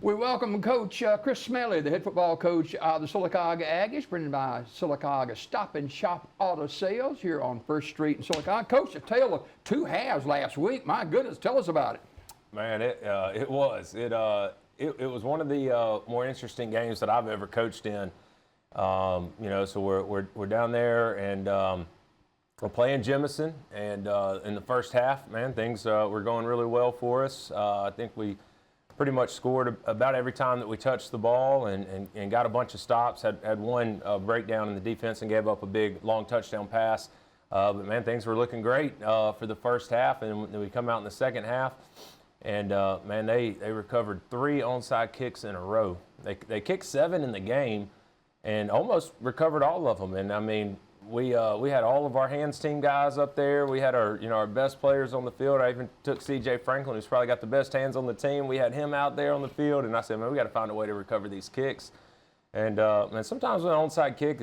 We welcome Coach Chris Smelley, the head football coach of the Sylacauga Aggies, presented by Sylacauga Stop and Shop Auto Sales here on First Street in Sylacauga. Coach, a tale of two halves last week. My goodness, tell us about it. Man, it was one of the more interesting games that I've ever coached in. So we're down there and we're playing Jemison, and in the first half, man, things were going really well for us. I think we pretty much scored about every time that we touched the ball and got a bunch of stops, had one breakdown in the defense and gave up a big long touchdown pass. But man, things were looking great for the first half, and then we come out in the second half, and man, they recovered 3 onside kicks in a row. They kicked 7 in the game and almost recovered all of them. And I mean, we had all of our hands team guys up there. We had our best players on the field. I even took C.J. Franklin, who's probably got the best hands on the team. We had him out there on the field, and I said, man, we got to find a way to recover these kicks. And man, sometimes with an onside kick,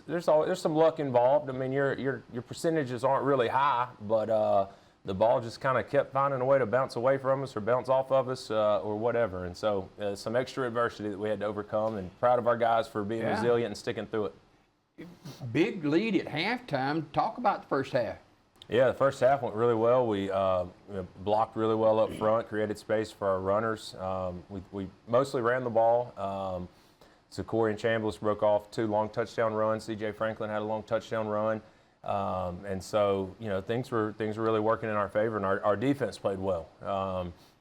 there's some luck involved. I mean, your percentages aren't really high, but the ball just kind of kept finding a way to bounce away from us or bounce off of us or whatever. And so some extra adversity that we had to overcome, and proud of our guys for being resilient and sticking through it. Big lead at halftime. Talk about the first half. Yeah, the first half went really well. We blocked really well up front, created space for our runners. We mostly ran the ball. So Corey and Chambliss broke off 2 long touchdown runs. C.J. Franklin had a long touchdown run. And so, things were really working in our favor, and our defense played well.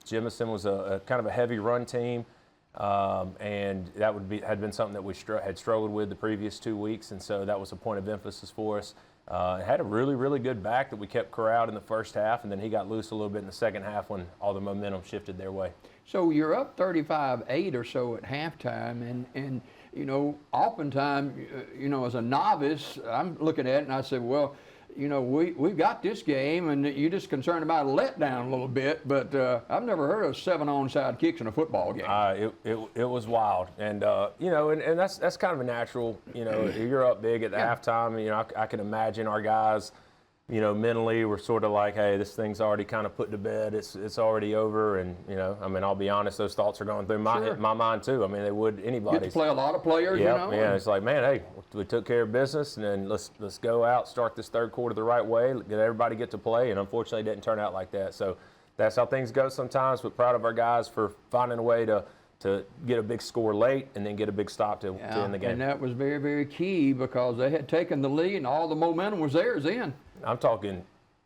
Jemison was a kind of a heavy run team. And that had been something that we had struggled with the previous 2 weeks, and so that was a point of emphasis for us. Had a really, really good back that we kept corralled in the first half, and then he got loose a little bit in the second half when all the momentum shifted their way. So you're up 35-8 or so at halftime, and oftentimes, as a novice, I'm looking at it and I said, well, we've got this game, and you're just concerned about a letdown a little bit, but I've never heard of 7 onside kicks in a football game. It was wild, and and that's kind of a natural. You're up big at the halftime. I can imagine our guys, mentally we're sort of like, hey, this thing's already kind of put to bed. It's already over, and I'll be honest, those thoughts are going through my mind too. I mean, they would anybody's. Get to play a lot of players, Yeah, it's like, man, hey, we took care of business, and then let's go out, start this third quarter the right way, get everybody get to play, and unfortunately it didn't turn out like that. So that's how things go sometimes, but proud of our guys for finding a way to get a big score late and then get a big stop to end the game. And that was very, very key because they had taken the lead and all the momentum was theirs then. I'm talking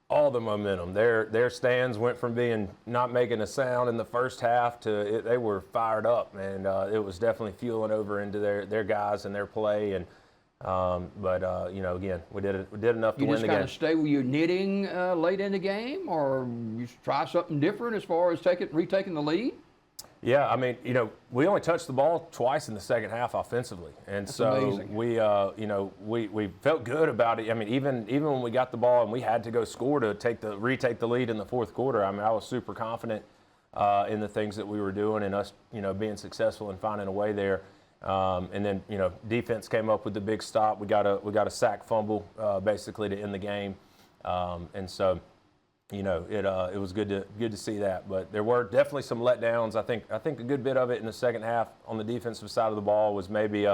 all the momentum. Their stands went from being not making a sound in the first half to they were fired up, and it was definitely fueling over into their guys and their play. And again, we did enough to win the game. You just kind of stay with your knitting late in the game, or you try something different as far as retaking the lead? Yeah, I mean, we only touched the ball twice in the second half offensively, and That's so amazing. we felt good about it. I mean, even when we got the ball and we had to go score to retake the lead in the fourth quarter, I mean, I was super confident in the things that we were doing and us, being successful and finding a way there. And then defense came up with the big stop. We got a sack fumble basically to end the game, and so. It was good to see that, but there were definitely some letdowns. I think a good bit of it in the second half on the defensive side of the ball was maybe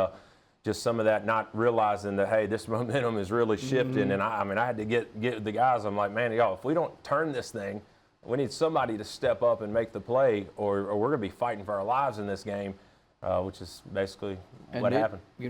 just some of that not realizing that, hey, this momentum is really shifting. And I had to get the guys. I'm like, man, y'all, if we don't turn this thing, we need somebody to step up and make the play, or we're gonna be fighting for our lives in this game. Which is basically what happened. A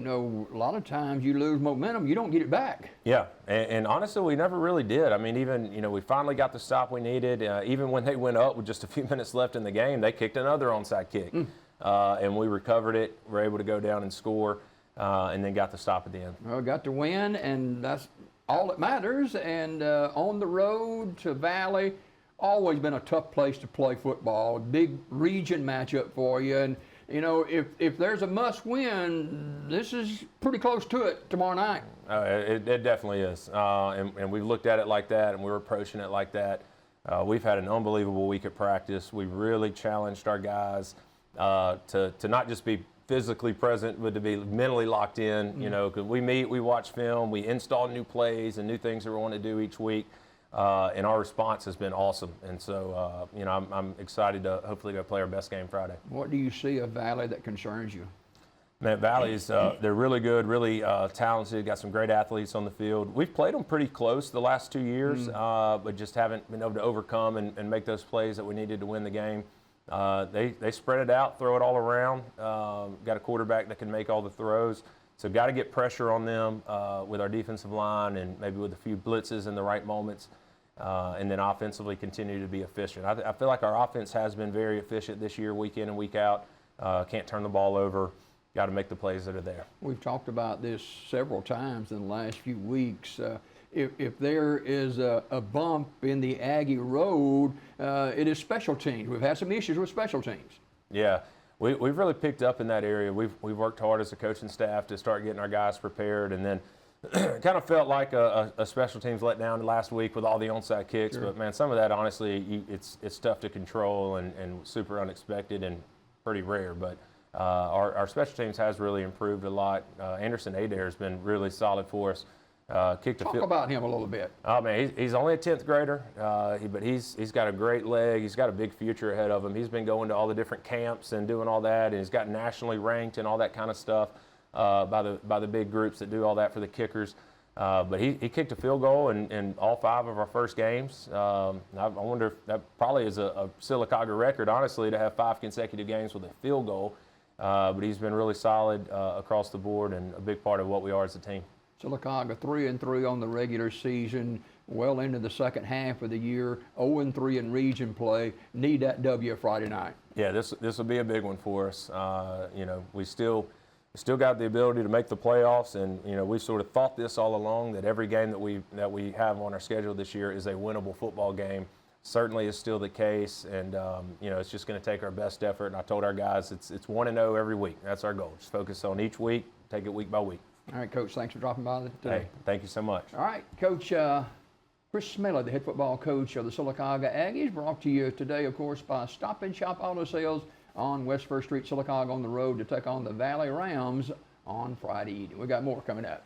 lot of times you lose momentum, you don't get it back. Yeah, and honestly, we never really did. I mean, even, we finally got the stop we needed. Even when they went up with just a few minutes left in the game, they kicked another onside kick. And we recovered it, were able to go down and score, and then got the stop at the end. Well, got to win, and that's all that matters. And on the road to Valley, always been a tough place to play football. A big region matchup for you. And if there's a must-win, this is pretty close to it tomorrow night. It definitely is, and we've looked at it like that, and we're approaching it like that. We've had an unbelievable week at practice. We really challenged our guys to not just be physically present, but to be mentally locked in. Because we meet, we watch film, we install new plays and new things that we want to do each week. and our response has been awesome. And so, you know, I'm excited to hopefully go play our best game Friday. What do you see of Valley that concerns you? Man, Valley's, they're really good, really talented, got some great athletes on the field. We've played them pretty close the last 2 years, but just haven't been able to overcome and make those plays that we needed to win the game. They spread it out, throw it all around, got a quarterback that can make all the throws. So got to get pressure on them with our defensive line and maybe with a few blitzes in the right moments, and then offensively continue to be efficient. I feel like our offense has been very efficient this year, week in and week out. Can't turn the ball over. Got to make the plays that are there. We've talked about this several times in the last few weeks. If there is a bump in the Aggie road, it is special teams. We've had some issues with special teams. Yeah, we've really picked up in that area. We've worked hard as a coaching staff to start getting our guys prepared, and then kind of felt like a special teams let down last week with all the onside kicks. Sure. But man, some of that honestly, it's tough to control and super unexpected and pretty rare. But our special teams has really improved a lot. Anderson Adair has been really solid for us. Talk about him a little bit. Oh man, he's only a 10th grader, but he's got a great leg. He's got a big future ahead of him. He's been going to all the different camps and doing all that, and he's got nationally ranked and all that kind of stuff by the big groups that do all that for the kickers. But he kicked a field goal in all 5 of our first games. I wonder if that probably is a Sylacauga record, honestly, to have 5 consecutive games with a field goal. But he's been really solid across the board and a big part of what we are as a team. Sylacauga 3-3 on the regular season, well into the second half of the year, 0-3 in region play. Need that W Friday night. Yeah, this will be a big one for us. You know, we still got the ability to make the playoffs, and you know, we sort of thought this all along that every game that we have on our schedule this year is a winnable football game. Certainly is still the case, and you know, it's just going to take our best effort. And I told our guys it's 1-0 every week. That's our goal. Just focus on each week, take it week by week. All right, Coach, thanks for dropping by today. Hey, thank you so much. All right, Coach Chris Smelley, the head football coach of the Sylacauga Aggies, brought to you today, of course, by Stop and Shop Auto Sales on West 1st Street, Sylacauga, on the road to take on the Valley Rams on Friday evening. We got more coming up.